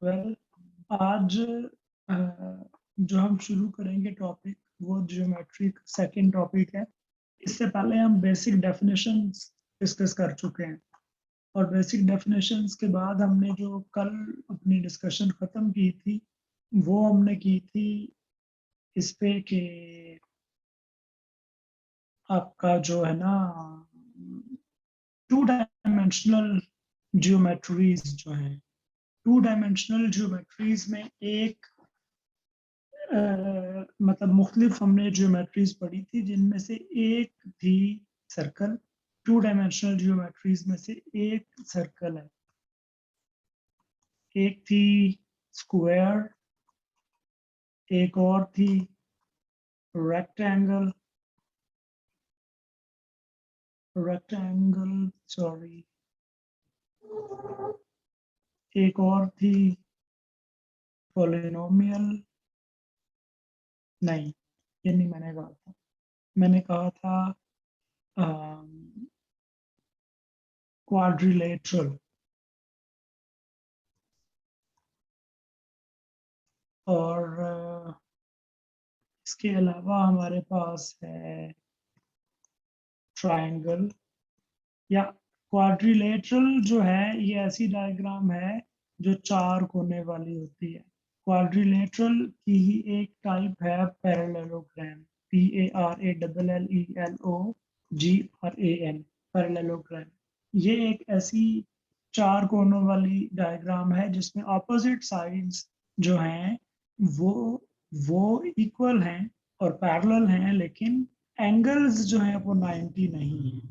Well आज जो हम शुरू करेंगे टॉपिक वो ज्योमेट्री का सेकंड टॉपिक है। इससे पहले हम बेसिक डेफिनेशंस डिस्कस कर चुके हैं और बेसिक डेफिनेशंस के बाद हमने जो कल अपनी डिस्कशन खत्म की थी वो हमने की थी इस पे कि आपका जो है ना टू डायमेंशनल ज्योमेट्रीज जो है, टू डायमेंशनल ज्योमेट्रीज में एक मतलब मुख्तलिफ हमने ज्योमेट्रीज पढ़ी थी जिनमें से एक थी सर्कल। टू डायमेंशनल ज्योमेट्रीज में से एक सर्कल है, एक थी स्क्वायर, एक और थी रेक्टेंगल, रेक्टेंगल सॉरी, एक और थी पॉलिनोमियल। नहीं, ये नहीं मैंने कहा था, मैंने कहा था क्वाड्रिलेटरल। और इसके अलावा हमारे पास है ट्रायंगल या क्वाड्रिलेटरल। जो है ये ऐसी डायग्राम है जो चार कोने वाली होती है। क्वाड्रिलेटरल की ही एक टाइप है पैरेललोग्राम, PARALLELOGRAM, पैरेललोग्राम। ये एक ऐसी चार कोनों वाली डायग्राम है जिसमें ऑपोजिट साइड्स जो हैं वो वो इक्वल हैं और पैरेलल हैं, लेकिन एंगल्स जो हैं वो 90 नहीं है।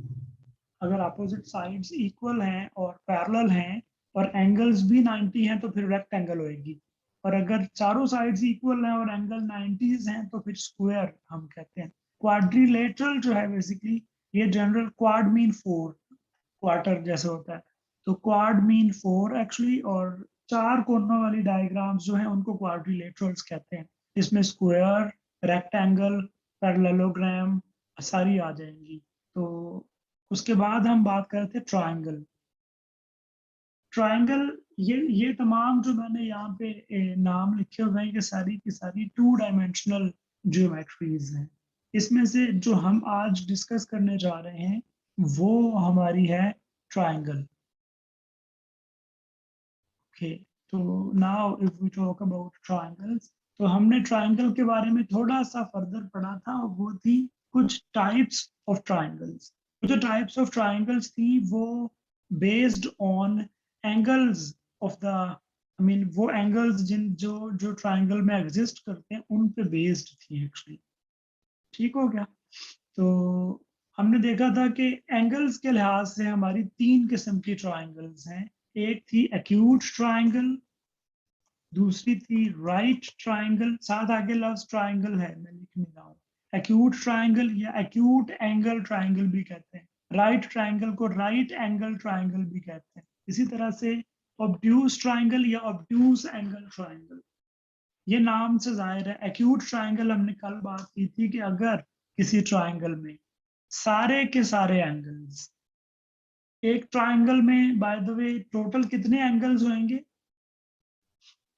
अगर अपोजिट साइड्स इक्वल हैं और पैरेलल हैं और एंगल्स भी 90 हैं तो फिर रेक्टेंगल होएगी। और अगर चारों साइड्स इक्वल हैं और एंगल 90s हैं तो फिर स्क्वायर हम कहते हैं। क्वाड्रिलेटरल जो है बेसिकली ये general quad mean four, quarter जैसे होता है, तो क्वाड मीन फोर एक्चुअली। और चार कोनों वाली डायग्राम्स जो है उनको क्वाड्रिलेटरल्स कहते हैं। इसमें स्क्वायर, रेक्टेंगल, पैरेललोग्राम सारी आ जाएंगी। तो उसके बाद हम बात करते हैं ट्रायंगल। ट्रायंगल ये तमाम जो मैंने यहाँ पे नाम लिखे हुए हैं ये सारी की सारी टू डायमेंशनल ज्योमेट्रीज हैं। इसमें से जो हम आज डिस्कस करने जा रहे हैं वो हमारी है ट्रायंगल। ओके, तो now if we talk about triangles, तो हमने ट्रायंगल के बारे में थोड़ा सा फर्दर पढ़ा था और वो थी कुछ टाइप्स ऑफ ट्रायंगल्स। जो टाइप्स ऑफ ट्रायंगल्स थी वो based on angles of the, I mean वो एंगल्स जिन जो जो ट्रायंगल में एग्जिस्ट करते हैं उन पे बेस्ड थी एक्चुअली। ठीक हो गया? तो हमने देखा था कि एंगल्स के लिहाज से हमारी तीन किस्म की ट्रायंगल्स हैं। एक थी एक्यूट ट्रायंगल, दूसरी थी राइट ट्रायंगल, साथ आगे लफ्ज ट्रायंगल है मैं लिख नहीं रहा हूँ। एक्यूट ट्रायंगल या एक्यूट एंगल ट्रायंगल भी कहते हैं। राइट ट्रायंगल को राइट एंगल ट्रायंगल भी कहते हैं। इसी तरह से ऑब्ट्यूज ट्रायंगल या ऑब्ट्यूज एंगल ट्रायंगल, ये नाम से जाहिर है। एक्यूट ट्रायंगल हमने कल बात की थी कि अगर किसी ट्रायंगल में सारे के सारे एंगल्स, एक ट्रायंगल में बाय द वे टोटल कितने एंगल्स होंगे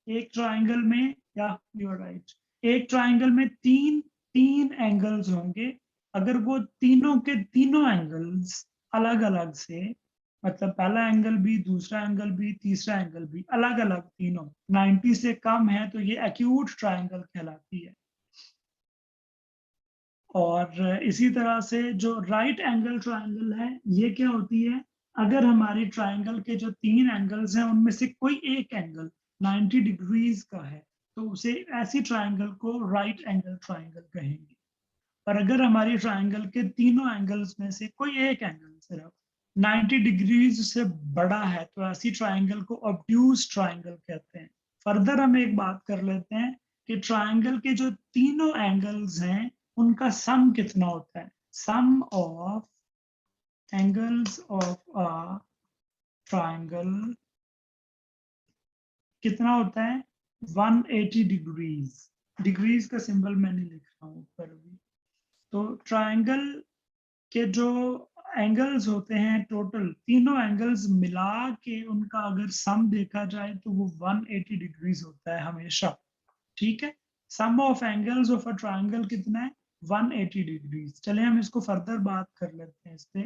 एक ट्रायंगल में, या यू आर राइट, एक ट्रायंगल में तीन तीन एंगल्स होंगे। अगर वो तीनों के तीनों एंगल्स अलग अलग से, मतलब पहला एंगल भी, दूसरा एंगल भी, तीसरा एंगल भी अलग अलग तीनों 90 से कम है तो ये एक्यूट ट्रायंगल कहलाती है। और इसी तरह से जो राइट एंगल ट्रायंगल है ये क्या होती है, अगर हमारी ट्रायंगल के जो तीन एंगल्स हैं उनमें से कोई एक एंगल 90 डिग्रीज का है तो उसे ऐसी ट्रायंगल को राइट एंगल ट्रायंगल कहेंगे। पर अगर हमारी ट्रायंगल के तीनों एंगल्स में से कोई एक एंगल सिर्फ 90 डिग्रीज से बड़ा है तो ऐसी ट्रायंगल को ऑब्ट्यूज ट्रायंगल कहते हैं। फर्दर हम एक बात कर लेते हैं कि ट्रायंगल के जो तीनों एंगल्स हैं उनका सम कितना होता है। Sum of angles of a triangle कितना होता है, 180 डिग्रीज। डिग्रीज का सिंबल मैंने लिख रहा हूँ ऊपर भी। तो ट्रायंगल कि जो एंगल्स होते हैं टोटल तीनों एंगल्स मिला के उनका अगर सम देखा जाए तो वो 180 डिग्रीज होता है हमेशा, ठीक है। Sum of angles of a triangle कितना है, 180 डिग्रीज। चले हम इसको फर्दर बात कर लेते हैं इस पे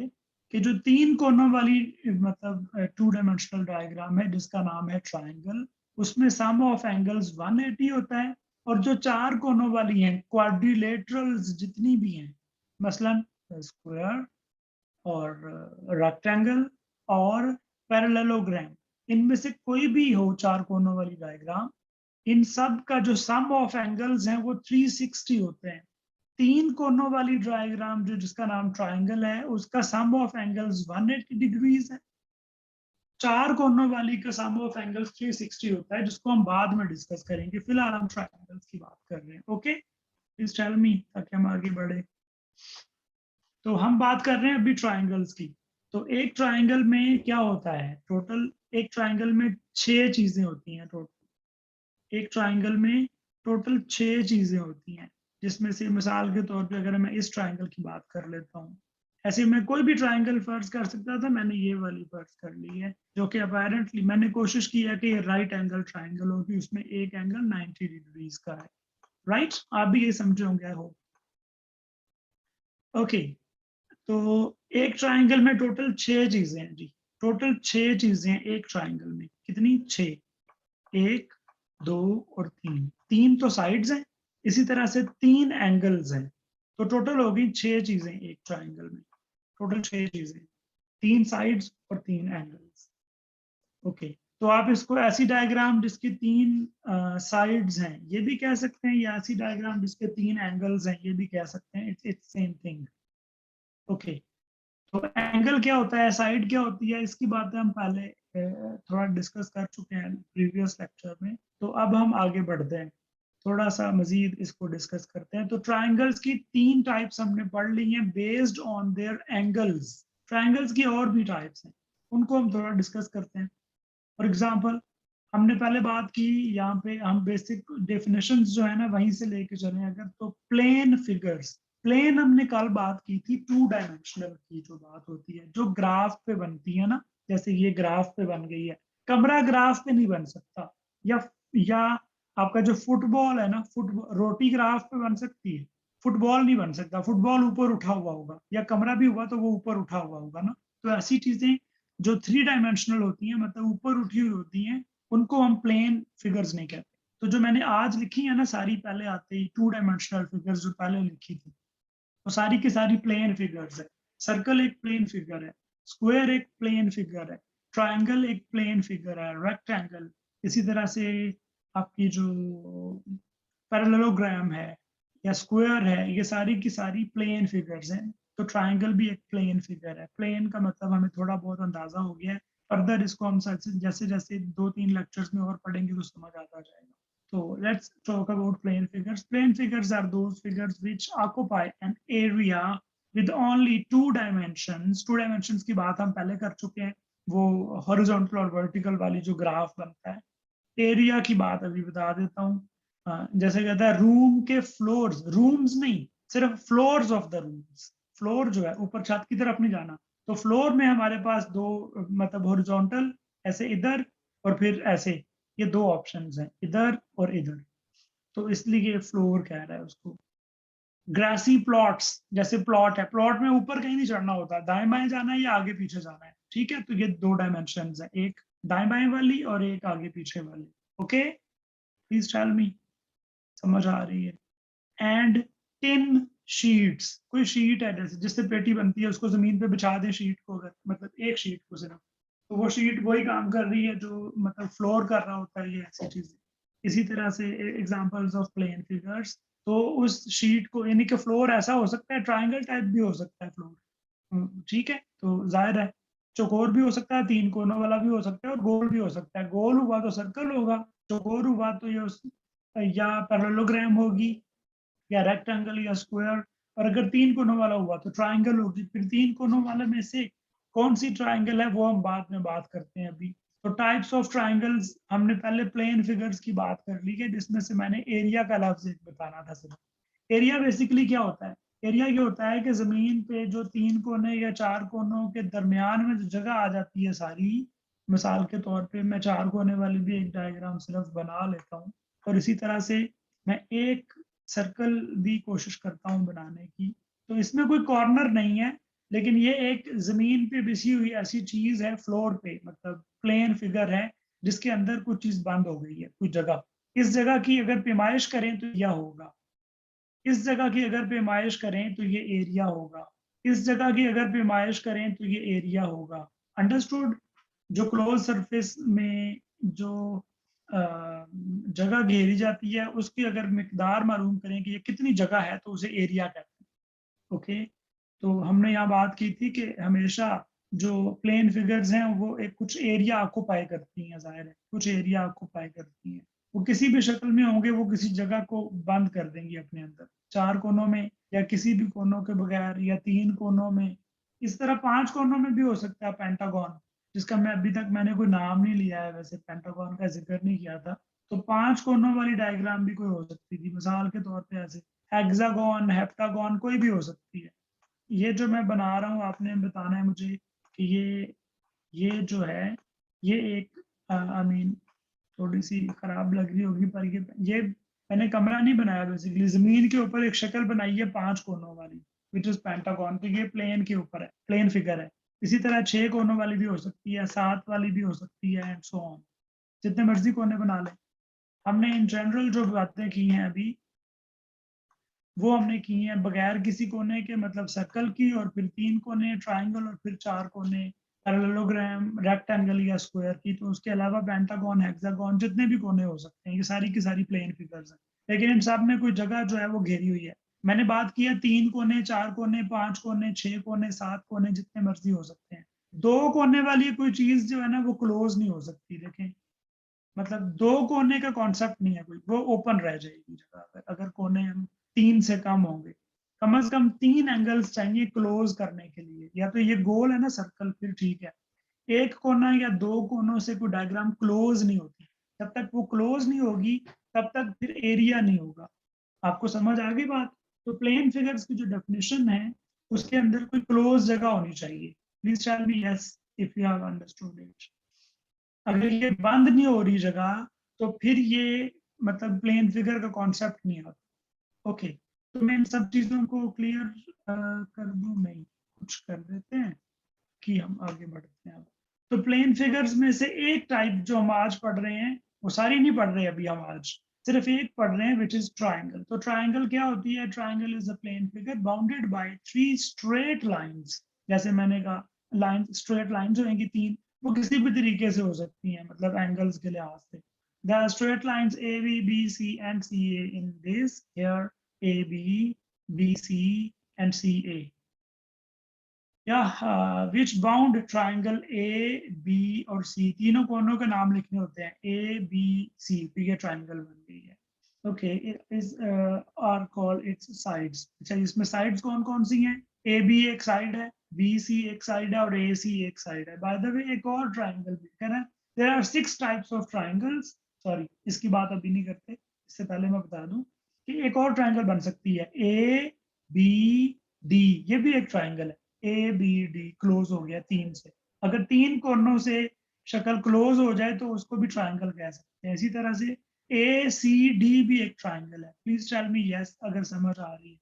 कि जो तीन कोनों वाली मतलब टू डायमेंशनल डायग्राम है जिसका नाम है ट्रायंगल, उसमें सम ऑफ एंगल्स 180 होता है। और जो चार कोनों वाली हैं क्वाड्रिलेटरल्स जितनी भी हैं, मसलन स्क्वायर और रेक्टेंगल और पैरेललोग्राम, इनमें से कोई भी हो चार कोनों वाली डायग्राम, इन सब का जो सम ऑफ एंगल्स हैं वो 360 होते हैं। तीन कोनों वाली डायग्राम जो जिसका नाम ट्रायंगल है उसका सम ऑफ एंगल्स 180 डिग्रीज है। चार कोनों वाली का सम ऑफ एंगल्स 360 होता है, जिसको हम बाद में डिस्कस करेंगे। फिलहाल हम ट्रायंगल्स की बात कर रहे हैं। ओके, प्लीज टेल मी ताकि हम आगे बढ़े। तो हम बात कर रहे हैं अभी ट्रायंगल्स की। तो एक ट्रायंगल में क्या होता है टोटल, एक ट्रायंगल में छह चीजें होती हैं टोटल। एक ट्रायंगल में टोटल छह चीजें होती हैं, जिसमें से मिसाल के तौर पे अगर मैं इस ट्रायंगल की बात कर लेता हूँ, ऐसे मैं कोई भी ट्रायंगल फर्ज कर सकता था, मैंने ये वाली फर्ज कर ली है, जो कि अपेरेंटली मैंने कोशिश की है कि राइट एंगल ट्रायंगल हो, कि उसमें एक एंगल 90 डिग्रीज का है। राइट, आप भी ये समझे होंगे आई होप। ओके, तो एक ट्रायंगल में टोटल छह चीजें हैं जी। टोटल छह चीजें हैं एक ट्रायंगल में, कितनी, छह। एक, दो और तीन। तीन तो साइड्स हैं, इसी तरह से तीन एंगल्स हैं। तो टोटल हो गई छह चीजें एक ट्रायंगल में। टोटल छह चीजें, तीन साइड्स और तीन एंगल्स। ओके, तो आप इसको ऐसी डायग्राम जिसकी तीन साइड्स हैं ये भी कह सकते हैं, या ऐसी डायग्राम जिसके तीन एंगल्स हैं ये भी कह सकते हैं। It's same thing. ओके, तो एंगल क्या होता है, साइड क्या होती है, इसकी बातें हम पहले थोड़ा डिस्कस कर चुके हैं प्रीवियस लेक्चर में। तो अब हम आगे बढ़ते हैं, थोड़ा सा मजीद इसको डिस्कस करते हैं। तो ट्रायंगल्स की तीन टाइप्स हमने पढ़ ली हैं based on their angles. Triangles की और भी टाइप्स हैं, उनको हम थोड़ा डिस्कस करते हैं। फॉर एग्जांपल, हमने पहले बात की, यहाँ पे हम बेसिक डेफिनेशंस जो है ना वहीं से लेके चले अगर, तो प्लेन फिगर्स। प्लेन हमने कल बात की थी, टू डायमेंशनल की जो बात होती है जो ग्राफ पे बनती है ना, जैसे ये ग्राफ पे बन गई है। कमरा ग्राफ पे नहीं बन सकता, या आपका जो फुटबॉल है ना, फुटबॉल रोटी ग्राफ पे बन सकती है, फुटबॉल नहीं बन सकता। फुटबॉल ऊपर उठा हुआ होगा, या कमरा भी हुआ तो वो ऊपर उठा हुआ होगा ना। तो ऐसी चीजें जो थ्री डायमेंशनल होती हैं, मतलब ऊपर उठी हुई होती हैं, उनको हम प्लेन फिगर्स नहीं कहते। तो जो मैंने आज लिखी है ना सारी, पहले आते ही टू डायमेंशनल फिगर्स जो पहले लिखी थी, वो सारी की सारी प्लेन फिगर्स है। सर्कल एक प्लेन फिगर है, स्क्वायर एक प्लेन फिगर है, ट्रायंगल एक प्लेन फिगर है, रेक्टेंगल इसी तरह से, आपकी जो पैरेललोग्राम है या स्क्वायर है, ये सारी की सारी प्लेन फिगर्स हैं। तो ट्रायंगल भी एक प्लेन फिगर है। प्लेन का मतलब हमें थोड़ा बहुत अंदाजा हो गया है, फर्दर इसको हम जैसे जैसे दो तीन लेक्चर्स में और पढ़ेंगे तो समझ आता जाएगा। So let's talk about plane figures. Plane figures are those figures which occupy an area with only two dimensions. Two dimensions की बात हम पहले कर चुके हैं, वो horizontal और vertical वाली जो ग्राफ बनता है। एरिया की बात अभी बता देता हूँ। जैसे कहता है रूम के फ्लोर्स, रूम्स नहीं, सिर्फ floors of the rooms. Floor जो है ऊपर छत की तरफ नहीं जाना। तो फ्लोर में हमारे पास दो मतलब हॉरिजॉन्टल, ऐसे इधर और फिर ऐसे, ये दो ऑप्शंस हैं, इधर और इधर। तो इसलिए ये फ्लोर कह रहा है उसको। ग्रासी प्लॉट्स, जैसे प्लॉट है, प्लॉट में ऊपर कहीं नहीं चढ़ना होता, दाएं बाएं जाना है या आगे पीछे जाना है, ठीक है। तो ये दो डायमेंशन है, एक दाएं बाएं वाली और एक आगे पीछे वाली। ओके, प्लीज टेल मी, समझ आ रही है। एंड टिन शीट्स, कोई शीट है जैसे जिससे पेटी बनती है, उसको जमीन पे बिछा दें शीट को, अगर मतलब एक शीट को सिर्फ, तो वो शीट वही काम कर रही है जो मतलब फ्लोर कर रहा होता है, ये ऐसी चीजें। इसी तरह से एग्जांपल्स ऑफ प्लेन फिगर्स, तो उस शीट को, यानी कि फ्लोर ऐसा हो सकता है, ट्रायंगल टाइप भी हो सकता है फ्लोर, ठीक है। तो जाहिर है चौकोर भी हो सकता है, तीन कोनों वाला भी हो सकता है, और गोल भी हो सकता है। गोल हुआ तो सर्कल होगा, चौकोर हुआ तो या पैरेललोग्राम होगी, या रेक्टेंगल या स्क्वायर। और अगर तीन कोनों वाला हुआ तो ट्रायंगल होगी। फिर तीन कोनों वाले में से कौन सी ट्रायंगल है वो हम बाद में बात करते हैं अभी। तो टाइप्स ऑफ ट्रायंगल्स, हमने पहले प्लेन फिगर्स की बात कर ली है, जिसमें से मैंने एरिया का लफ्ज एक बताना था सिर्फ। एरिया बेसिकली क्या होता है, एरिया ये होता है कि जमीन पे जो 3 कोने या 4 कोनों के दरमियान में जो जगह आ जाती है सारी, मिसाल के तौर पे मैं 4 कोने वाली भी एक डायग्राम सिर्फ बना लेता हूँ, और इसी तरह से मैं एक सर्कल भी कोशिश करता हूँ बनाने की। तो इसमें कोई कॉर्नर नहीं है, लेकिन ये एक जमीन पे बिछी हुई ऐसी चीज है, फ्लोर पे, मतलब प्लेन फिगर है जिसके अंदर कुछ चीज बंद हो गई है, कुछ जगह। इस जगह की अगर पैमाइश करें तो यह होगा, इस जगह की अगर पैमाइश करें तो ये एरिया होगा, इस जगह की अगर पैमाइश करें तो ये एरिया होगा। अंडरस्टूड? जो क्लोज सरफेस में जो जगह घेरी जाती है उसकी अगर मिकदार मालूम करें कि ये कितनी जगह है तो उसे एरिया कहते हैं। ओके, तो हमने यहाँ बात की थी कि हमेशा जो प्लेन फिगर्स हैं वो एक कुछ एरिया ऑक्युपाई करती हैं, जाहिर है कुछ एरिया ऑक्युपाई करती हैं। वो किसी भी शक्ल में होंगे, वो किसी जगह को बंद कर देंगे अपने अंदर, 4 कोनों में या किसी भी कोनों के बगैर, या 3 कोनों में। इस तरह 5 कोनों में भी हो सकता है पेंटागन, जिसका मैं अभी तक मैंने कोई नाम नहीं लिया है, वैसे पेंटागन का जिक्र नहीं किया था। तो 5 कोनों वाली डायग्राम भी कोई हो सकती थी, मिसाल के तौर पे ऐसे हेक्सागन, हेप्टागन कोई भी हो सकती है। ये जो मैं बना रहा हूँ आपने बताना है मुझे कि ये जो है ये एक आई मीन थोड़ी सी खराब लग रही होगी, पर ये मैंने कमरा नहीं बनाया, बेसिकली जमीन के ऊपर एक शक्ल बनाई है 5 कोनों वाली, विच इज पेंटागन। तो ये प्लेन के ऊपर है, प्लेन फिगर है। इसी तरह 6 कोनों वाली भी हो सकती है, 7 वाली भी हो सकती है, एंड सो ऑन। जितने मर्जी कोने बना लें। हमने इन जनरल जो बातें की हैं अभी, वो हमने की हैं बगैर किसी कोने के, मतलब सर्कल की, और फिर 3 कोने ट्राइंगल, और फिर 4 कोने पैरेललोग्राम, रेक्टेंगल या स्क्वायर की। तो उसके अलावा पेंटागन, हेक्सागन, जितने भी कोने हो सकते हैं, ये सारी की सारी प्लेन फिगर्स हैं, लेकिन इन सब में कोई जगह जो है वो घेरी हुई है। मैंने बात की है 3 कोने, 4 कोने, 5 कोने, 6 कोने, 7 कोने, जितने मर्जी हो सकते हैं। 2 कोने वाली कोई चीज जो है ना वो क्लोज नहीं हो सकती। देखें, मतलब 2 कोने का कॉन्सेप्ट नहीं है कोई, वो ओपन रह जाएगी जगह अगर कोने हम 3 से कम से कम 3 एंगल्स चाहिए क्लोज करने के लिए। या तो ये गोल है ना सर्कल, फिर ठीक है। एक कोना या 2 कोनों से कोई डायग्राम क्लोज नहीं होती। जब तक वो क्लोज नहीं होगी तब तक फिर एरिया नहीं होगा। आपको समझ आ गई बात? तो प्लेन फिगर्स की जो डेफिनेशन है उसके अंदर कोई क्लोज जगह होनी चाहिए। Please tell me yes if you have understood it. अगर ये बंद नहीं हो रही जगह तो फिर ये मतलब प्लेन फिगर का कॉन्सेप्ट नहीं आता। ओके, तो मैं इन सब चीजों को क्लियर कर दूं, नहीं कुछ कर देते हैं कि हम आगे बढ़ते हैं अब। तो प्लेन फिगर्स में से एक टाइप जो हम आज पढ़ रहे हैं, वो सारी नहीं पढ़ रहे अभी हम आज, सिर्फ एक पढ़ रहे हैं, विच इज ट्राइंगल। तो ट्राइंगल क्या होती है? Triangle is a plane figure bounded by 3 straight lines. जैसे मैंने कहा, लाइन स्ट्रेट लाइंस होंगी 3, वो किसी भी तरीके से हो सकती हैं, मतलब एंगल्स के लिहाज से। The straight lines AB, BC and CA in this here AB, BC and CA. या विच बाउंड ट्राइंगल ए बी और सी, तीनों कोनों के नाम लिखने होते हैं, ए बी सी, तो ये ट्राइंगल बन गई है। Okay, is are call its sides. अच्छा, इसमें साइड्स कौन कौन सी हैं? ए बी एक साइड है, बी सी एक साइड है, और ए सी एक साइड है। बाय द वे एक और ट्राइंगल भी है ना, there are 6 types of triangles. Sorry, इसकी बात अभी नहीं करते, इससे पहले मैं बता दूं कि एक और ट्राइंगल बन सकती है, ए बी डी, ये भी एक ट्राइंगल है। ए बी डी क्लोज हो गया 3 से। अगर 3 कोनों से शक्ल क्लोज हो जाए तो उसको भी ट्राइंगल कह सकते हैं। इसी तरह से ए सी डी भी एक ट्राइंगल है। प्लीज टेल मी यस अगर समझ आ रही है।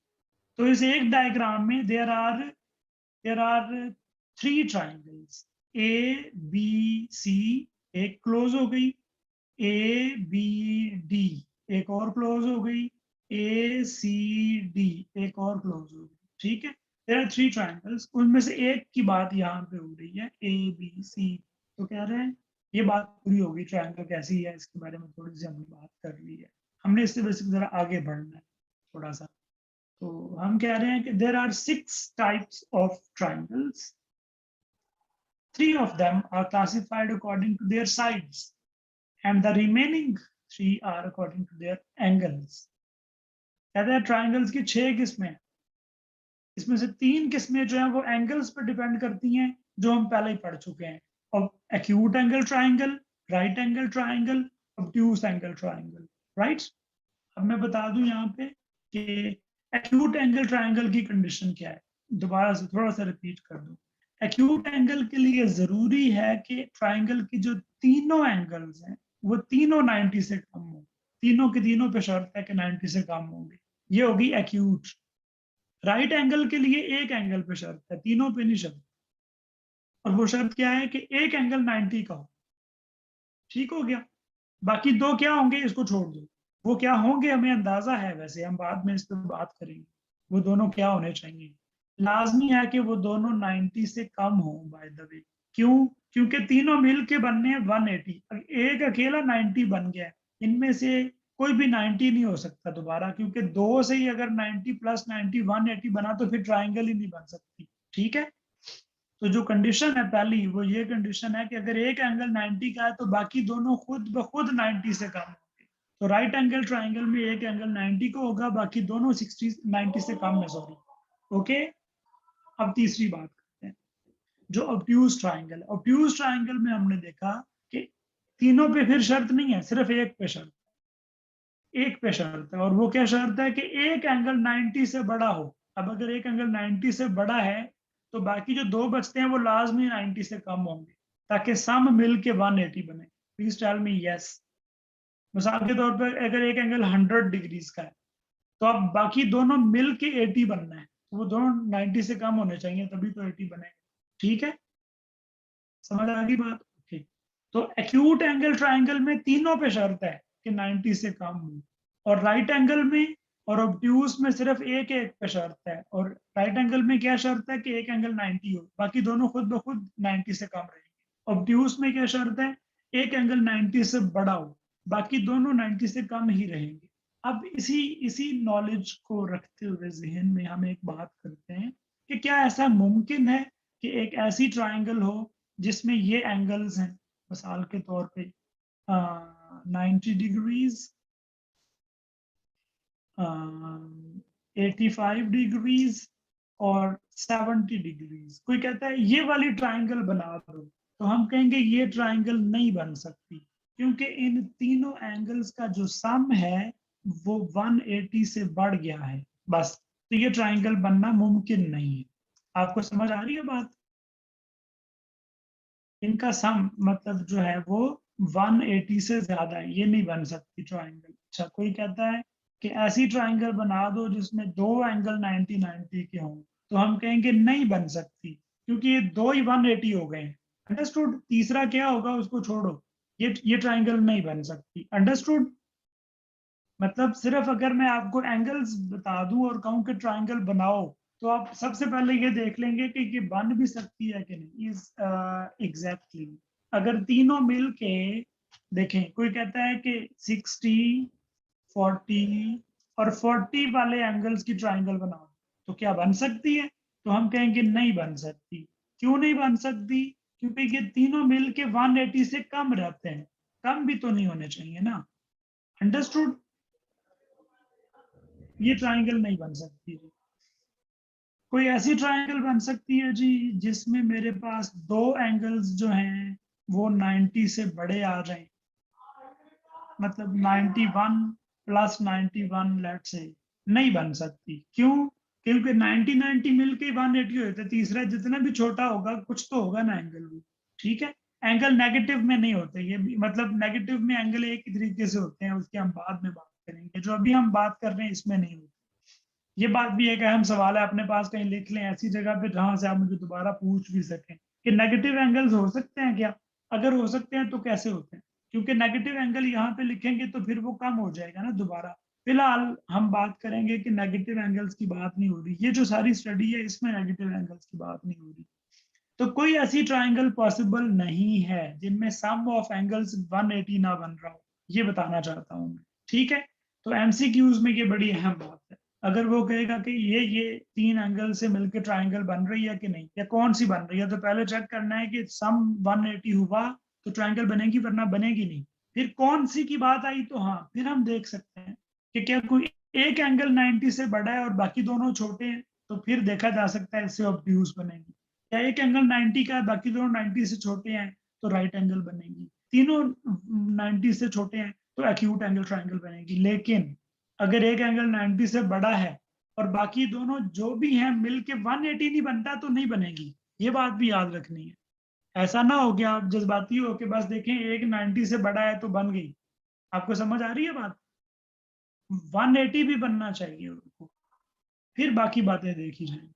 तो इस एक डायग्राम में there are 3 triangles, A B C एक क्लोज हो गई, ए बी डी एक और क्लोज हो गई, ए सी डी एक और क्लोज हो गई। ठीक है, देयर आर 3 ट्राइंगल्स, उनमें से एक की बात यहाँ पे हो रही है, ए बी सी। तो कह रहे हैं ये बात पूरी होगी, ट्राइंगल कैसी है इसके बारे में थोड़ी सी हमने बात कर ली है। हमने इससे बेसिक जरा आगे बढ़ना है थोड़ा सा। तो हम कह रहे हैं कि there are 6 types of triangles. 3 of them are classified according to their sides and the remaining 3 are according to their angles. कहते हैं ट्राइंगल्स की 6 किस्में हैं। इसमें से 3 किस्में जो है वो एंगल्स पर डिपेंड करती हैं, जो हम पहले ही पढ़ चुके हैं। और acute angle triangle, right angle triangle, obtuse angle triangle. Right, अब मैं बता दूं यहाँ पे कि एक्यूट एंगल ट्रायंगल की कंडीशन क्या है, दोबारा से थोड़ा सा रिपीट कर दूं। एक्यूट एंगल के लिए जरूरी है कि ट्रायंगल की जो तीनों एंगल्स हैं वो तीनों 90 से कम हो, तीनों के तीनों पे शर्त है कि 90 से कम होंगे, ये होगी एक्यूट। राइट एंगल के लिए एक एंगल पे शर्त है, तीनों पे नहीं शर्त, और वो शर्त क्या है कि एक एंगल 90 का हो। ठीक हो गया। बाकी दो क्या होंगे इसको छोड़ दो, वो क्या होंगे हमें अंदाजा है, वैसे हम बाद में इस पर बात करेंगे वो दोनों क्या होने चाहिए। लाजमी है कि वो दोनों 90 से कम हो बाय द वे। क्यों? क्योंकि तीनों मिल के बनने हैं 180, एक अकेला 90 बन गया है, इनमें से कोई भी 90 नहीं हो सकता दोबारा, क्योंकि दो से ही अगर 90 प्लस 90 180 बना तो फिर ट्राइंगल ही नहीं बन सकती। ठीक है, तो जो कंडीशन है पहली वो ये कंडीशन है कि अगर एक एंगल 90 का है तो बाकी दोनों खुद ब खुद 90 से कम होंगे। तो राइट एंगल ट्राइंगल में एक एंगल 90 को होगा, बाकी दोनों 60 90 से कम है, सॉरी। ओके, अब तीसरी बात करते हैं, जो ऑब्ट्यूज ट्राइंगल है। ऑब्ट्यूज ट्राइंगल में हमने देखा कि तीनों पे फिर शर्त नहीं है, सिर्फ एक पे शर्त, एक पे शर्त है, और वो क्या शर्त है कि एक एंगल 90 से बड़ा हो। अब अगर एक एंगल 90 से बड़ा है तो बाकी जो दो बचते हैं वो लाजमी 90 से कम होंगे, ताकि सम मिल के 180 बने। Please tell me yes. मिसाल के तौर पर अगर एक एंगल 100 डिग्रीज का है तो अब बाकी दोनों मिल के 80 बनना है, तो वो दोनों 90 से कम होने चाहिए, तभी तो 80 बनेगा। ठीक है, समझ आ गई बात? ओके, तो एक्यूट एंगल ट्राइंगल में तीनों पे शर्त है कि 90 से कम हो, और राइट एंगल में और ऑब्ट्यूज में सिर्फ एक एक पे शर्त है। और राइट एंगल में क्या शर्त है कि एक एंगल 90 हो, बाकी दोनों खुद ब खुद 90 से कम रहेंगे। ऑब्ट्यूज में क्या शर्त है, एक एंगल 90 से बड़ा हो, बाकी दोनों 90 से कम ही रहेंगे। अब इसी इसी नॉलेज को रखते हुए जहन में हम एक बात करते हैं कि क्या ऐसा मुमकिन है कि एक ऐसी ट्राइंगल हो जिसमें ये एंगल्स हैं, मिसाल के तौर पे 90 डिग्रीज, 85 डिग्रीज और 70 डिग्रीज। कोई कहता है ये वाली ट्राइंगल बना दो, तो हम कहेंगे ये ट्राइंगल नहीं बन सकती, क्योंकि इन तीनों एंगल्स का जो सम है वो 180 से बढ़ गया है बस। तो ये ट्राइंगल बनना मुमकिन नहीं है। आपको समझ आ रही है बात? इनका सम मतलब जो है वो 180 से ज्यादा है, ये नहीं बन सकती ट्राइंगल। अच्छा, कोई कहता है कि ऐसी ट्राइंगल बना दो जिसमें दो एंगल 90 90 के हों, तो हम कहेंगे नहीं बन सकती, क्योंकि ये दो ही 180 हो गए। अंडरस्टूड? तीसरा क्या होगा उसको छोड़ो, ये ट्राइंगल नहीं बन सकती। अंडरस्टूड? मतलब सिर्फ अगर मैं आपको एंगल्स बता दूं और कहूं कि ट्राइंगल बनाओ, तो आप सबसे पहले ये देख लेंगे कि ये बन भी सकती है कि नहीं। इज एग्जैक्टली अगर तीनों मिल के देखें, कोई कहता है कि 60 40 और 40 वाले एंगल्स की ट्राइंगल बनाओ, तो क्या बन सकती है? तो हम कहेंगे नहीं बन सकती। क्यों नहीं बन सकती? क्योंकि ये तीनों मिल के 180 से कम रहते हैं, कम भी तो नहीं होने चाहिए ना। अंडरस्टूड? ये ट्राइंगल नहीं बन सकती जी। कोई ऐसी ट्राइंगल बन सकती है जी जिसमें मेरे पास दो एंगल्स जो हैं वो 90 से बड़े आ जाएं, मतलब 91 प्लस 91 लेट से। नहीं बन सकती। क्यों? क्योंकि 90 90 मिलके 180 होते, तीसरा जितना भी छोटा होगा कुछ तो होगा ना एंगल भी। ठीक है, एंगल नेगेटिव में नहीं होते ये भी, मतलब नेगेटिव में एंगल एक ही तरीके से होते हैं, उसकी हम बाद में बात करेंगे, जो अभी हम बात कर रहे हैं इसमें नहीं होते। ये बात भी एक अहम सवाल है, अपने पास कहीं लिख लें ऐसी जगह पे जहां से आप मुझे दोबारा पूछ भी सकें कि नेगेटिव एंगल्स हो सकते हैं क्या। अगर हो सकते हैं तो कैसे होते हैं, क्योंकि नेगेटिव एंगल यहाँ पे लिखेंगे तो फिर वो कम हो जाएगा ना दोबारा। फिलहाल हम बात करेंगे कि नेगेटिव एंगल्स की बात नहीं हो रही, ये जो सारी स्टडी है इसमें नेगेटिव एंगल्स की बात नहीं हो रही। तो कोई ऐसी ट्राइंगल पॉसिबल नहीं है जिनमें सम ऑफ एंगल्स 180 ना बन रहा हो, ये बताना चाहता हूँ मैं। ठीक है, तो एमसीक्यूज में ये बड़ी अहम बात है। अगर वो कहेगा कि ये तीन एंगल से मिलकर ट्राइंगल बन रही है कि नहीं, या कौन सी बन रही है, तो पहले चेक करना है कि सम 180 हुआ तो ट्राइंगल बनेगी, वरना बनेगी नहीं। फिर कौन सी की बात आई तो हाँ, फिर हम देख सकते हैं कि क्या कोई एक एंगल 90 से बड़ा है और बाकी दोनों छोटे हैं, तो फिर देखा जा सकता है इससे ऑब्ट्यूज बनेगी। या एक एंगल 90 का है, बाकी दोनों 90 से छोटे हैं, तो राइट एंगल बनेगी। तीनों 90 से छोटे हैं तो एक्यूट एंगल ट्राइंगल बनेगी। लेकिन अगर एक एंगल 90 से बड़ा है और बाकी दोनों जो भी हैं मिलके 180 नहीं बनता तो नहीं बनेगी, ये बात भी याद रखनी है। ऐसा ना हो कि आप जज्बाती हो कि बस देखें एक 90 से बड़ा है तो बन गई। आपको समझ आ रही है बात? 180 भी बनना चाहिए उनको, फिर बाकी बातें देखी जाएंगी।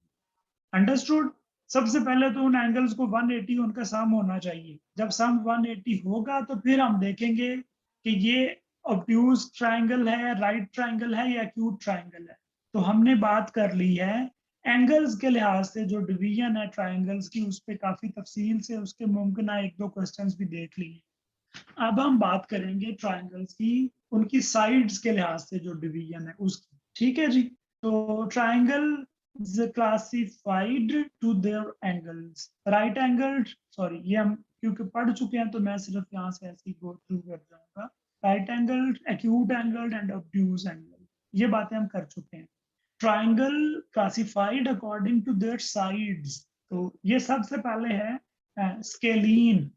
अंडरस्टूड? सबसे पहले तो उन एंगल्स को 180 उनका सम होना चाहिए। जब सम 180 होगा तो फिर हम देखेंगे कि ये ऑब्ट्यूज ट्रायंगल है, राइट ट्रायंगल है या एक्यूट ट्रायंगल है। तो हमने बात कर ली है एंगल्स के लिहाज से, जो डिवीजन है ट्रायंगल्स की उस पर काफी तफसील से उसके मुमकिन एक दो क्वेश्चंस भी देख लिए। अब हम बात करेंगे ट्रायंगल्स की उनकी साइड्स के लिहाज से जो डिवीजन है उसकी। ठीक है जी। तो triangle is classified to their angles. Right angled, sorry ये हम क्योंकि पढ़ चुके हैं तो मैं सिर्फ यहाँ से ऐसे ही गो थ्रू कर जाऊंगा। Right angled, acute angled and obtuse angle, ये बातें हम कर चुके हैं। Triangle classified according to their sides, तो ये सबसे पहले है स्केलीन।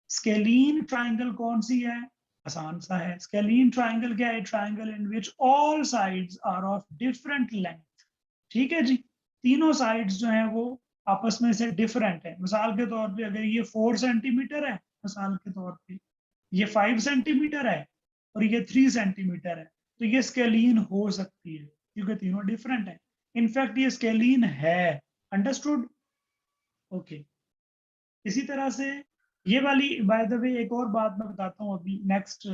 स्केलीन ट्राइंगल कौन सी है? आसान सा है। स्केलीन ट्राइंगल क्या है? Triangle in which all sides are of different length. ठीक है जी। तीनों साइड्स जो हैं वो आपस में से डिफरेंट है। मिसाल के तौर पे अगर ये 4 सेंटीमीटर है, मिसाल के तौर पे ये 5 सेंटीमीटर है और ये 3 सेंटीमीटर है, तो ये स्केलीन हो सकती है क्योंकि तीनों डिफरेंट है। इनफैक्ट ये स्केलीन है। अंडरस्टूड? ओके। इसी तरह से ये वाली, बाय द वे एक और बात मैं बताता हूँ अभी नेक्स्ट,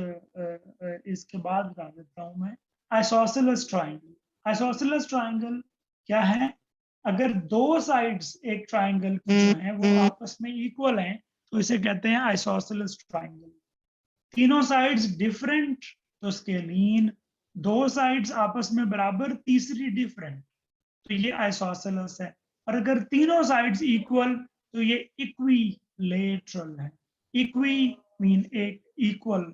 इसके बाद बता देता हूँ मैं। Isosceles triangle. आइसोसेलेस ट्राइंगल क्या है? अगर दो साइड्स एक ट्राइंगल की जो है वो आपस में इक्वल हैं तो इसे कहते हैं आइसोसेलेस ट्राइंगल। तीनों साइड्स डिफरेंट तो स्केलीन, दो साइड्स आपस में बराबर, तीसरी डिफरेंट, तो ये आइसोसेलेस है। और अगर तीनों साइड्स इक्वल तो ये इक्विलेटरल है। इक्वी मीन एक, equal,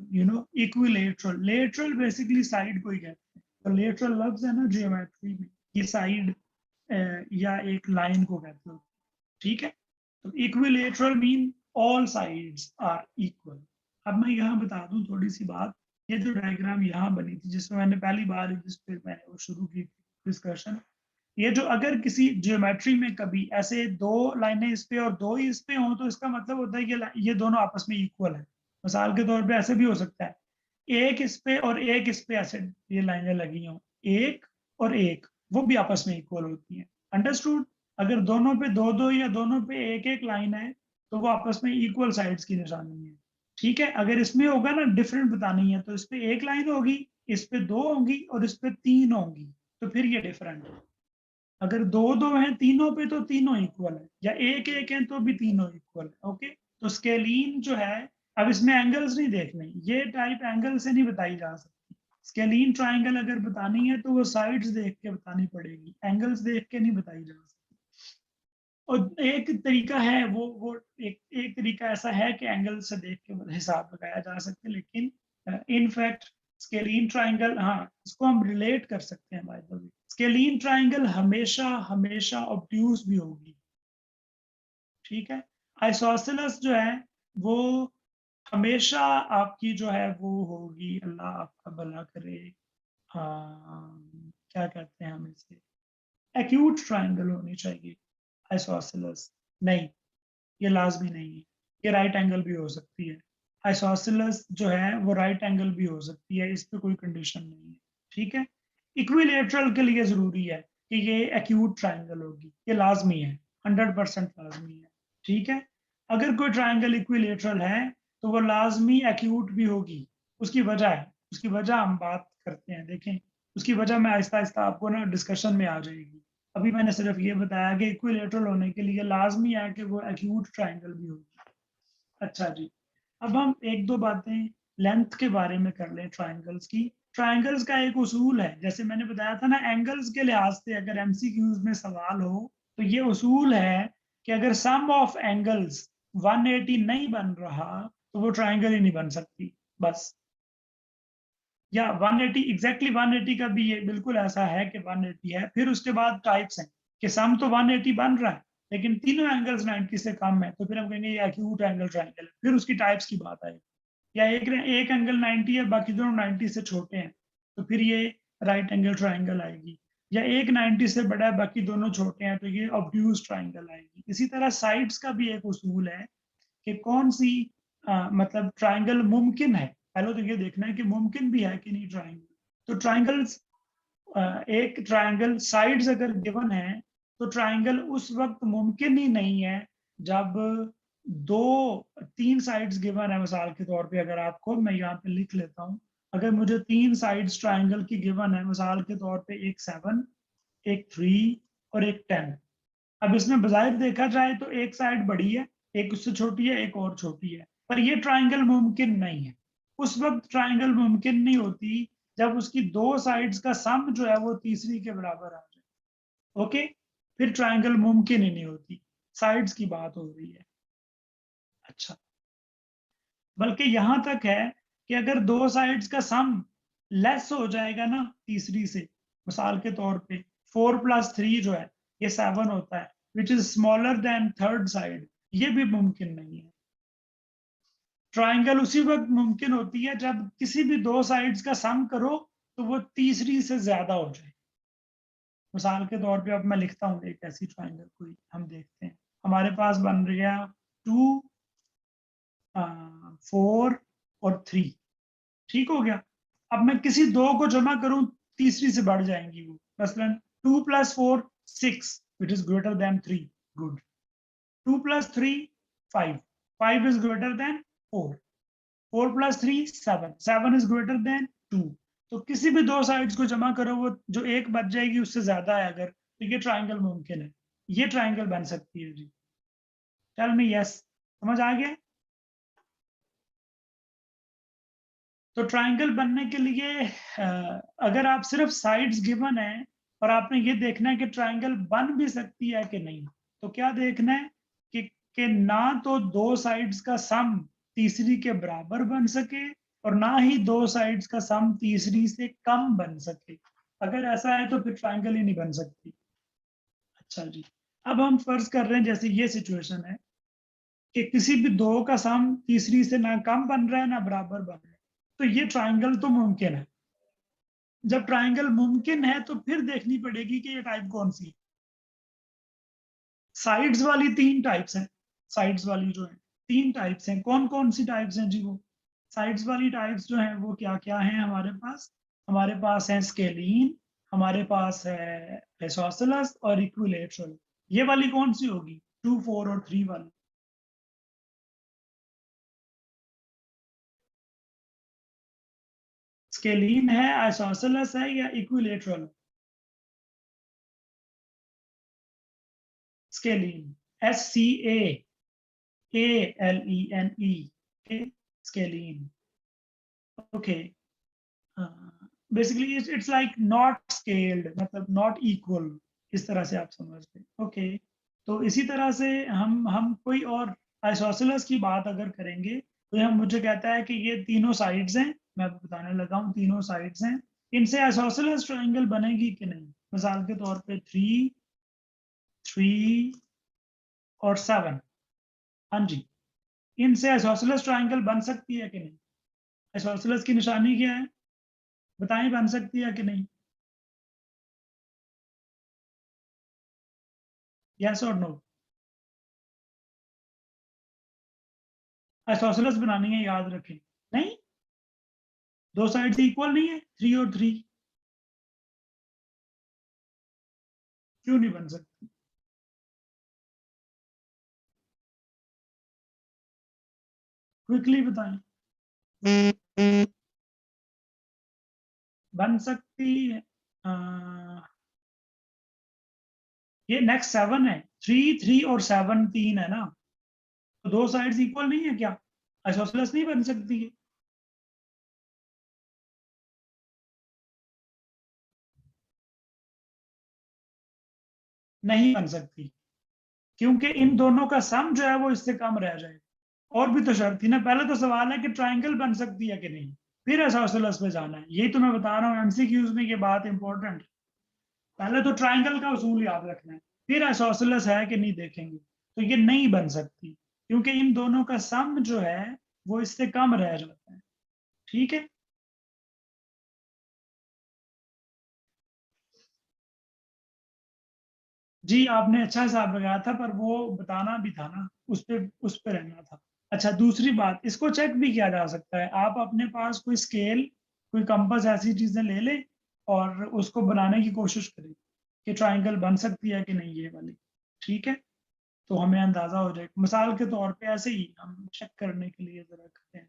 equilateral. Lateral basically side को ही कहते हैं, तो लेटरल लफ्ज है ना जियोमेट्री में, ये साइड या एक लाइन को कहते हो। ठीक है। तो equilateral mean all sides are equal. अब मैं यहाँ बता दूं थोड़ी सी बात। ये जो डायग्राम यहाँ बनी थी जिसमें मैंने पहली बार जिस पे मैंने वो शुरू की डिस्कशन, ये जो अगर किसी ज्योमेट्री में कभी ऐसे दो लाइनें इस पे और दो ही इस पे हों तो इसका मतलब होता है कि ये दोनों आपस में इक्वल है। मिसाल के तौर पे ऐसे भी हो सकता है, एक इस पे और एक इस पे ऐसे ये लाइनें लगी हों, एक और एक, वो भी आपस में इक्वल होती हैं। अंडरस्टूड? अगर दोनों पे दो दो या दोनों पे एक एक लाइन है तो वो आपस में इक्वल साइड्स की निशानी है। ठीक है। अगर इसमें होगा ना डिफरेंट बतानी है तो इस पे एक लाइन होगी, इस पे दो होंगी और इस पे तीन होंगी, तो फिर ये डिफरेंट है। अगर दो दो हैं तीनों पे तो तीनों इक्वल है, या एक एक है तो भी तीनों इक्वल है। ओके। तो स्केलीन जो है, अब इसमें एंगल्स नहीं देखने, ये टाइप एंगल से नहीं बताई जा सकती। स्केलीन ट्राइंगल अगर बतानी है तो वो साइड्स देख के बतानी पड़ेगी, एंगल्स देख के नहीं बताई जा सकती। और एक तरीका है वो एक तरीका ऐसा है कि एंगल से देख के हिसाब लगाया जा सकता है, लेकिन इनफैक्ट स्केलीन ट्राइंगल, हाँ इसको हम रिलेट कर सकते हैं by the way. Scalene triangle हमेशा हमेशा ऑब्ट्यूज भी होगी। ठीक है। आइसोसेलेस जो है वो हमेशा आपकी जो है वो होगी, अल्लाह आपका भला करे, क्या कहते हैं हम इसे, एक्यूट ट्राइंगल होनी चाहिए। आइसोसेलेस नहीं, ये लाजमी नहीं है। ये राइट एंगल भी हो सकती है। आइसोसेलेस जो है वो राइट एंगल भी हो सकती है, इस पे कोई कंडीशन नहीं है। ठीक है। इक्विलेटरल के लिए जरूरी है कि ये एक्यूट ट्राइंगल होगी, ये लाजमी है, 100% लाजमी है। ठीक है। अगर कोई ट्राइंगल इक्विलेटरल है तो वो लाजमी एक्यूट भी होगी। उसकी वजह है, उसकी वजह हम बात करते हैं, देखें उसकी वजह मैं आहिस्ता आहिस्ता आपको ना डिस्कशन में आ जाएगी। अभी मैंने सिर्फ ये बताया कि इक्विलेटरल होने के लिए लाजमी है कि वो एक्यूट ट्राइंगल भी होगी। अच्छा जी। अब हम एक दो बातें लेंथ के बारे में कर लें ट्राइंगल्स की। ट्राइंगल्स का एक उसूल है, जैसे मैंने बताया था ना, एंगल्स के लिहाज से अगर एमसीक्यूज में सवाल हो तो ये उसूल है कि अगर सम ऑफ एंगल्स 180 नहीं बन रहा तो वो ट्राइंगल ही नहीं बन सकती बस। या 180, एग्जैक्टली 180 का भी ये बिल्कुल ऐसा है कि 180 है। फिर उसके बाद टाइप्स हैं कि सम तो 180 बन रहा है लेकिन तीनों एंगल्स 90 से कम है, तो फिर हम कहेंगे ये एक्यूट एंगल ट्राइंगल है। फिर उसकी टाइप्स की बात आएगी। या एक एंगल 90 है बाकी दोनों 90 से छोटे हैं, तो फिर ये राइट एंगल ट्राइंगल आएगी। या एक 90 से बड़ा है बाकी दोनों छोटे हैं, तो ये ऑब्ट्यूज ट्राइंगल आएगी। इसी तरह साइड्स का भी एक उसूल है कि कौन सी मतलब ट्राइंगल मुमकिन है। पहले तो ये देखना है कि मुमकिन भी है कि नहीं ट्राइंगल। तो ट्राइंगल्स, एक ट्राइंगल साइड्स अगर गिवन है तो ट्राइंगल उस वक्त मुमकिन ही नहीं है जब दो तीन साइड्स गिवन है। मिसाल के तौर पे अगर आपको, मैं यहाँ पे लिख लेता हूँ, अगर मुझे तीन साइड्स ट्राइंगल की गिवन है, मिसाल के तौर पे एक 7, एक 3 और एक 10। अब इसमें बजाय देखा जाए तो एक साइड बड़ी है, एक उससे छोटी है, एक और छोटी है, पर ये ट्राइंगल मुमकिन नहीं है। उस वक्त ट्राइंगल मुमकिन नहीं होती जब उसकी दो साइड्स का सम जो है वो तीसरी के बराबर आ जाए। ओके, फिर ट्राइंगल मुमकिन ही नहीं होती, साइड्स की बात हो रही है। अच्छा, बल्कि यहां तक है कि अगर दो साइड्स का सम लेस हो जाएगा ना तीसरी से, मिसाल के तौर पे 4+3 जो है ये 7 होता है, which is smaller than third side, ये भी मुमकिन नहीं है। ट्राइंगल उसी वक्त मुमकिन होती है जब किसी भी दो साइड्स का सम करो तो वो तीसरी से ज्यादा हो जाए। मिसाल के तौर पे अब मैं लिखता हूँ एक ऐसी ट्राइंगल, कोई हम देखते हैं। हमारे पास बन गया 2, 4 और 3। ठीक हो गया। अब मैं किसी दो को जमा करूं, तीसरी से बढ़ जाएंगी वो। मसलन 2+4 6, which is greater then 3। Good. 2+3 5, 5 is greater than 4, 4+3 7, 7 is greater than 2। तो किसी भी दो साइड्स को जमा करो, वो जो एक बच जाएगी उससे ज्यादा है अगर, तो ये ट्राइंगल मुमकिन है, ये ट्राइंगल बन सकती है जी। टेल मी यस, समझ आ गया? तो ट्राइंगल बनने के लिए अगर आप सिर्फ साइड्स गिवन है और आपने ये देखना है कि ट्राइंगल बन भी सकती है कि नहीं, तो क्या देखना है कि ना तो दो साइड्स का सम तीसरी के बराबर बन सके और ना ही दो साइड्स का सम तीसरी से कम बन सके। अगर ऐसा है तो फिर ट्राइंगल ही नहीं बन सकती। अच्छा जी, अब हम फर्ज कर रहे हैं जैसे ये सिचुएशन है कि किसी भी दो का सम तीसरी से ना कम बन रहा है ना बराबर बन रहा है, तो ये ट्राइंगल तो मुमकिन है। जब ट्राइंगल मुमकिन है तो फिर देखनी पड़ेगी कि ये टाइप कौन सी है। साइड्स वाली तीन टाइप्स हैं। साइड्स वाली जो है तीन टाइप्स हैं। कौन कौन सी टाइप्स हैं जी? वो साइड्स वाली टाइप्स जो हैं वो क्या क्या हैं हमारे पास? हमारे पास है स्केलीन, हमारे पास है आइसोसेलेस और इक्विलेटरल। ये वाली कौन सी होगी? 2, 4 और 3 वाली। स्केलीन है, आइसोसेलेस है या equilateral? Scalene, SCALENE, scalene. Okay, basically it's like not scaled, मतलब नॉट इक्वल, इस तरह से आप समझ गए। ओके, तो इसी तरह से हम कोई और आइसोसेलेस की बात अगर करेंगे तो हम, मुझे कहता है कि ये तीनों साइड्स हैं, मैं आपको बताने लगा हूँ तीनों साइड्स हैं, इनसे आइसोसेलेस ट्रायंगल बनेगी कि नहीं? मिसाल के तौर पे 3, 3 और 7। हाँ जी, इनसे आइसोसेलेस ट्रायंगल बन सकती है कि नहीं? आइसोसेलेस की निशानी क्या है बताएं, बन सकती है कि नहीं? यस और नो? आइसोसेलेस बनानी है, याद रखें। नहीं, दो साइड इक्वल नहीं है 3 और 3, क्यों नहीं बन सकती? क्विकली बताएं। बन सकती है। ये नेक्स्ट 7 है, 3, 3 और 7 तीन है ना, तो दो साइड्स इक्वल नहीं है क्या? आइसोसेलेस नहीं बन सकती है। नहीं बन सकती, क्योंकि इन दोनों का सम जो है वो इससे कम रह जाए। और भी तो शर्त थी ना, पहले तो सवाल है कि ट्राइंगल बन सकती है कि नहीं, फिर आइसोसेलेस पे जाना है। यही तो मैं बता रहा हूँ, एमसीक्यूज में ये बात इंपॉर्टेंट। पहले तो ट्राइंगल का उसूल याद रखना है, फिर आइसोसेलेस है कि नहीं देखेंगे। तो ये नहीं बन सकती क्योंकि इन दोनों का सम जो है वो इससे कम रह जाता है। ठीक है। जी आपने अच्छा हिसाब लगाया था, पर वो बताना भी था ना, उस पे रहना था। अच्छा दूसरी बात, इसको चेक भी किया जा सकता है। आप अपने पास कोई स्केल, कोई कंपास ऐसी चीजें ले लें और उसको बनाने की कोशिश करें कि ट्राइंगल बन सकती है कि नहीं ये वाली। ठीक है, तो हमें अंदाजा हो जाए। मिसाल के तौर पे ऐसे ही हम चेक करने के लिए जरा करते हैं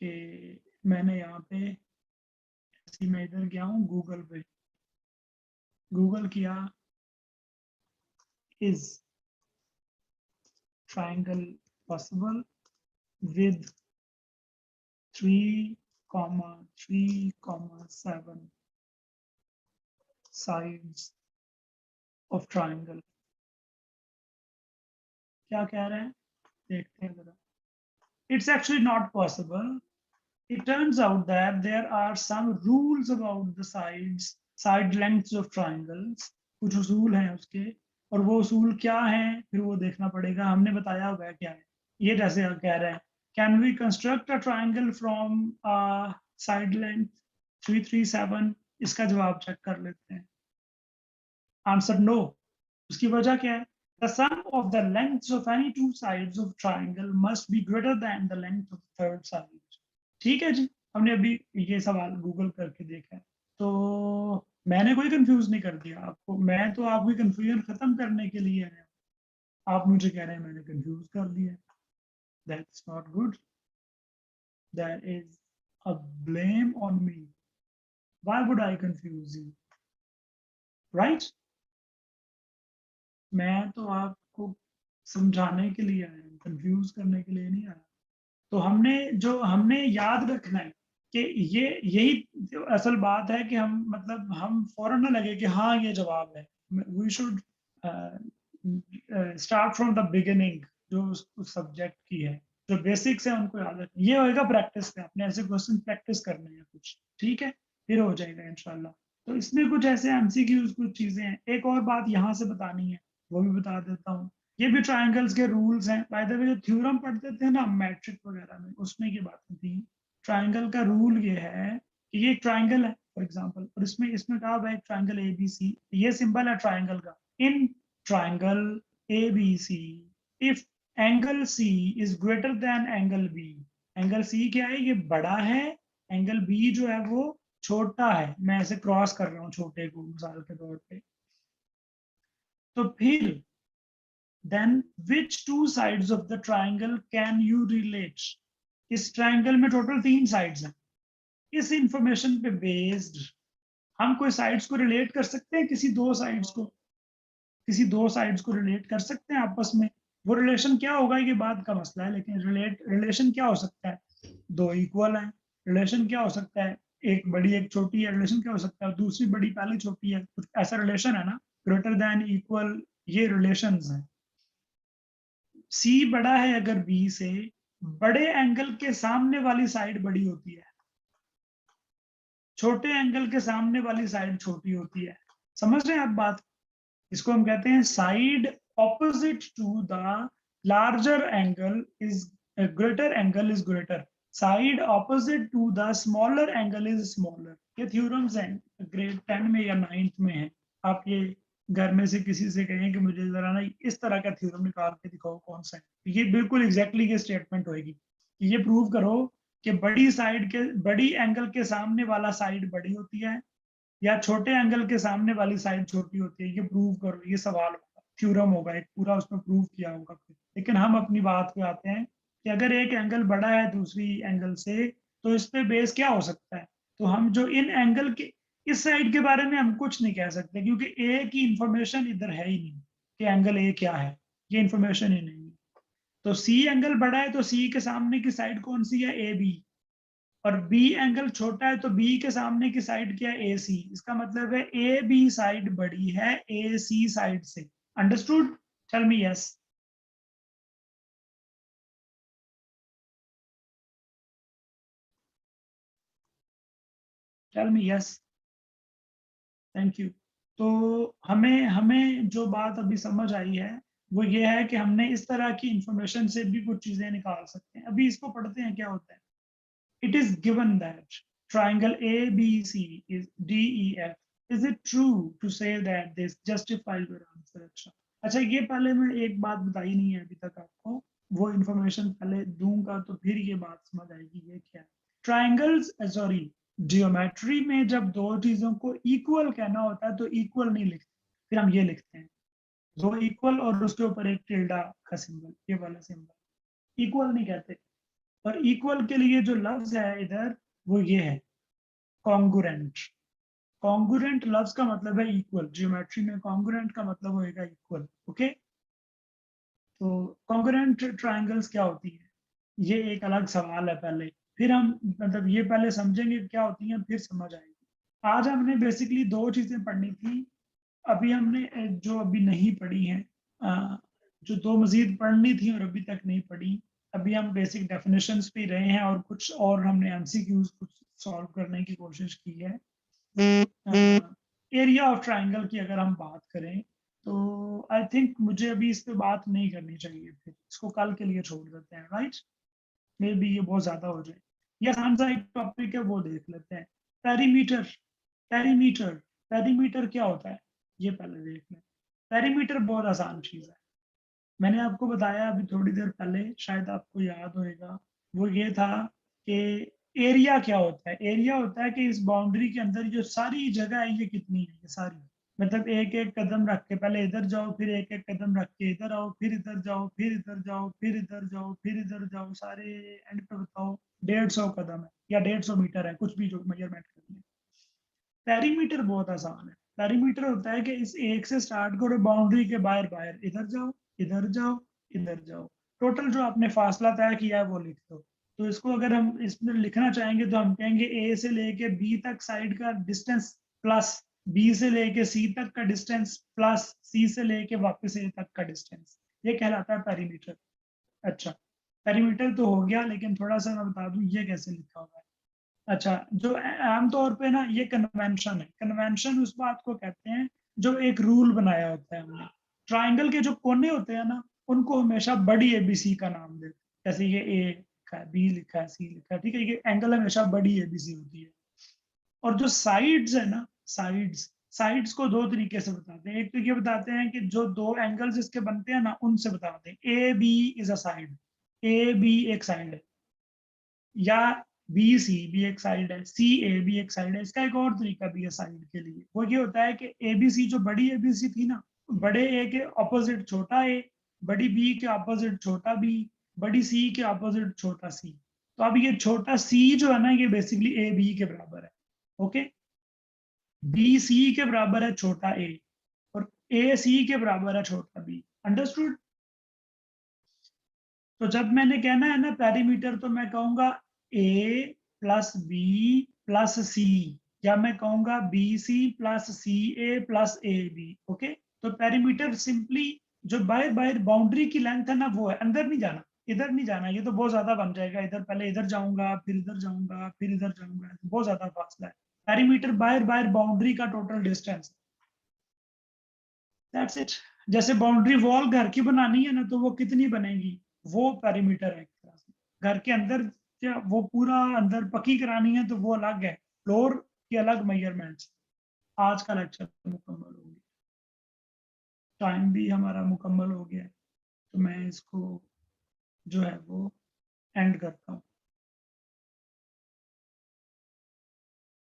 कि मैंने यहाँ पे ऐसे ही मैं इधर गया हूँ गूगल पे, गूगल किया is triangle possible with 3,3,7 sides of triangle। क्या कह रहे हैं देखते हैं जरा। It's actually not possible. It turns out that there are some rules about the side lengths of triangles। कुछ उसूल हैं उसके, और वो उसूल क्या हैं फिर वो देखना पड़ेगा। हमने बताया हुआ है क्या है। ये जैसे आप कह रहे हैं, can we construct a triangle from side length 337, इसका जवाब चेक कर लेते हैं। Answer no. उसकी वजह क्या है? The sum of the lengths of any two sides of triangle must be greater than the length of the third side। ठीक है जी, हमने अभी ये सवाल गूगल करके देखा है, तो मैंने कोई कंफ्यूज नहीं कर दिया आपको। मैं तो आपकी कंफ्यूजन खत्म करने के लिए है। आप मुझे कह रहे हैं मैंने कंफ्यूज कर दिया। That's not good. That is a blame on me. Why would I confuse you, right? मैं तो आपको समझाने के लिए आया हूँ, कंफ्यूज करने के लिए नहीं आया। तो हमने याद रखना है कि ये यही असल बात है कि हम फौरन ना लगे कि हाँ ये जवाब है। We should start from the beginning. जो उस सब्जेक्ट की है, जो बेसिक्स है उनको याद रखना। ये होएगा प्रैक्टिस पे, अपने ऐसे क्वेश्चन प्रैक्टिस करने हैं कुछ। ठीक है, फिर हो जाएगा इंशाल्लाह। तो इसमें कुछ ऐसे एमसीक्यूज कुछ चीजें हैं। एक और बात यहाँ से बतानी है, वो भी बता देता हूँ। ये भी ट्रायंगल्स के रूल्स हैं। बाय द वे जो थ्योरम पढ़ते थे ना मैट्रिक वगैरह में, उसमें की बात थी। ट्रायंगल का रूल ये है कि ये एक ट्रायंगल है फॉर एग्जांपल, और इसमें इसमें कहा हुआ है ट्रायंगल ए बी सी। ये सिंबल है ट्रायंगल का। In triangle A B C, if angle C is greater than angle B. Angle C क्या है? ये बड़ा है। एंगल बी जो है वो छोटा है। मैं ऐसे क्रॉस कर रहा हूँ छोटे को मिसाल के तौर पे। तो फिर then which two sides of the triangle can you relate? इस ट्रायंगल में टोटल 3 साइड्स हैं। इस इंफॉर्मेशन पे बेस्ड हम कोई साइड्स को रिलेट कर सकते हैं, किसी दो साइड्स को रिलेट कर सकते हैं आपस में। वो रिलेशन क्या होगा ये बात का मसला है, लेकिन रिलेशन क्या हो सकता है? दो इक्वल है। रिलेशन क्या हो सकता है? एक बड़ी एक छोटी है। रिलेशन क्या हो सकता है? दूसरी बड़ी पहली छोटी है। कुछ ऐसा रिलेशन है ना, ग्रेटर देन, इक्वल, ये रिलेशंस हैं। सी बड़ा है अगर बी से, बड़े एंगल के सामने वाली साइड बड़ी होती है, छोटे एंगल के सामने वाली साइड छोटी होती है। समझ रहे हैं आप बात? इसको हम कहते हैं side opposite to the larger angle is greater angle is greater. Side opposite to the smaller angle is smaller. ये थ्योरम्स हैं, ग्रेड 10 में या 9th में है। आप ये घर में से किसी से कहें कि मुझे जरा ना इस तरह का थ्योरम निकाल के दिखाओ कौन सा है, ये बिल्कुल एग्जैक्टली ये स्टेटमेंट होगी कि ये प्रूव करो कि बड़ी एंगल के सामने वाला साइड बड़ी होती है या छोटे एंगल के सामने वाली साइड छोटी होती है। ये प्रूव करो, ये सवाल होगा, थ्योरम होगा एक पूरा, उसमें प्रूव किया होगा फिर। लेकिन हम अपनी बात पे आते हैं कि अगर एक एंगल बड़ा है दूसरी एंगल से, तो इस पे बेस क्या हो सकता है? तो हम जो इन एंगल के इस साइड के बारे में हम कुछ नहीं कह सकते, क्योंकि ए की इंफॉर्मेशन इधर है ही नहीं कि एंगल ए क्या है। ये इंफॉर्मेशन ही नहीं है। तो सी एंगल बड़ा है तो सी के सामने की साइड कौन सी है? A B. और बी एंगल छोटा है तो बी के सामने की साइड क्या है? ए सी। इसका मतलब है ए बी साइड बड़ी है ए सी साइड से। Understood? Tell me yes. Tell me yes. Thank you. तो हमें हमें जो बात अभी समझ आई है वो ये है कि हमने इस तरह की इंफॉर्मेशन से भी कुछ चीजें निकाल सकते हैं। अभी इसको पढ़ते हैं क्या होता है। It is given that triangle ABC is DEF. Is it true to say that this justifies your answer? Answer. अच्छा, ये पहले मैं एक बात बताई नहीं है अभी तक आपको, वो इन्फॉर्मेशन पहले दूंगा तो फिर ये बात समझ आएगी ये क्या है। ट्राइंगल्स, सॉरी, जियोमेट्री में जब दो चीजों को इक्वल कहना होता है तो इक्वल नहीं लिखते, फिर हम ये लिखते हैं दो इक्वल और उसके ऊपर एक टिल्डा का सिंबल, ये वाला सिंबल, इक्वल नहीं कहते। और इक्वल के लिए जो लफ्ज है इधर वो ये है कॉन्ग्रुएंट। कॉन्ग्रुएंट लफ्ज का मतलब है इक्वल, जियोमेट्री में कॉन्ग्रुएंट का मतलब होएगा इक्वल। ओके, तो कॉन्ग्रुएंट ट्राइंगल्स क्या होती है, ये एक अलग सवाल है पहले, फिर हम मतलब ये पहले समझेंगे क्या होती हैं फिर समझ आएगी। आज हमने बेसिकली दो चीजें पढ़नी थी, अभी हमने जो अभी नहीं पढ़ी हैं, जो दो मजीद पढ़नी थी और अभी तक नहीं पढ़ी। अभी हम बेसिक डेफिनेशंस पे रहे हैं और कुछ और हमने एमसीक्यूज कुछ सॉल्व करने की कोशिश की है। एरिया ऑफ ट्राइंगल की अगर हम बात करें तो आई थिंक मुझे अभी इस पे बात नहीं करनी चाहिए, फिर इसको कल के लिए छोड़ देते हैं, राइट। मे बी ये बहुत ज्यादा हो जाए। ये आसान सा एक टॉपिक है, वो देख लेते हैं। पेरीमीटर, पेरीमीटर, पेरीमीटर क्या होता है ये पहले देख लें। पेरीमीटर बहुत आसान चीज है, मैंने आपको बताया अभी थोड़ी देर पहले, शायद आपको याद होएगा, वो ये था कि एरिया क्या होता है। एरिया होता है कि इस बाउंड्री के अंदर जो सारी जगह है ये कितनी है, ये सारी, मतलब एक एक कदम रख के पहले इधर जाओ, फिर एक एक कदम रख के इधर आओ, फिर इधर जाओ, फिर इधर जाओ, फिर इधर जाओ, फिर इधर जाओ, सारे एंड पे बताओ 150 कदम है या 150 मीटर है, कुछ भी जो मेजरमेंट करनी है। पेरीमीटर बहुत आसान है। पेरीमीटर होता है कि इस एक से स्टार्ट करो, बाउंड्री के बाहर बाहर, इधर जाओ, इधर जाओ, इधर जाओ, टोटल जो आपने फासला तय किया है वो लिख दो। तो इसको अगर हम इसमें लिखना चाहेंगे तो हम कहेंगे ए से लेके बी तक साइड का डिस्टेंस प्लस बी से लेके सी तक का डिस्टेंस प्लस सी से लेके वापस ए तक का डिस्टेंस, ये कहलाता है पेरीमीटर। अच्छा, पेरीमीटर तो हो गया, लेकिन थोड़ा सा मैं बता दूं ये कैसे लिखा हुआ है। अच्छा, जो आमतौर पे ना ये कन्वेंशन है, कन्वेंशन उस बात को कहते हैं जो एक रूल बनाया होता है हमने। ट्राइंगल के जो कोने होते हैं ना, उनको हमेशा बड़ी एबीसी का नाम देते हैं, जैसे ये ए लिखा है, बी लिखा है, सी लिखा है, ठीक है, ये एंगल हमेशा बड़ी एबीसी होती है। और जो साइड्स है ना, साइड्स, साइड्स को दो तरीके से बताते हैं। एक तो ये बताते हैं कि जो दो एंगल्स इसके बनते हैं ना उनसे बताते हैं, A B is a side, A B एक साइड है, या बी सी भी एक साइड है, सी ए भी एक साइड है। इसका एक और तरीका भी है साइड के लिए, वो ये होता है कि ए बी सी, जो बड़ी ए बी सी थी ना, बड़े ए के ऑपोजिट छोटा ए, बड़ी बी के ऑपोजिट छोटा बी, बड़ी सी के ऑपोजिट छोटा सी। तो अब ये छोटा सी जो है ना, ये बेसिकली ए बी के बराबर है। ओके, बी सी के बराबर है छोटा ए, और ए सी के बराबर है छोटा बी। अंडरस्टूड। तो जब मैंने कहना है ना पेरीमीटर, तो मैं कहूंगा A plus B plus C, या मैं कहूंगा B C plus C A plus A B. Okay, तो पेरीमीटर सिंपली जो बाहर बाहर बाउंड्री की लेंथ है ना वो है, अंदर नहीं जाना, इधर नहीं जाना, ये तो बहुत ज्यादा बन जाएगा, इधर पहले इधर जाऊंगा फिर इधर जाऊंगा फिर इधर जाऊंगा, बहुत ज्यादा फासला है। पेरीमीटर बाहर बाहर बाउंड्री का टोटल डिस्टेंस, दैट्स इट। जैसे बाउंड्री वॉल घर की बनानी है ना, तो वो कितनी बनेगी, वो पेरीमीटर है एक तरह से। घर के अंदर क्या वो पूरा अंदर पक्की करानी है तो वो अलग है, फ्लोर की अलग मेजरमेंट्स। आज का लेक्चर मुकम्मल हो गया, टाइम भी हमारा मुकम्मल हो गया है, तो मैं इसको जो है वो एंड करता हूँ।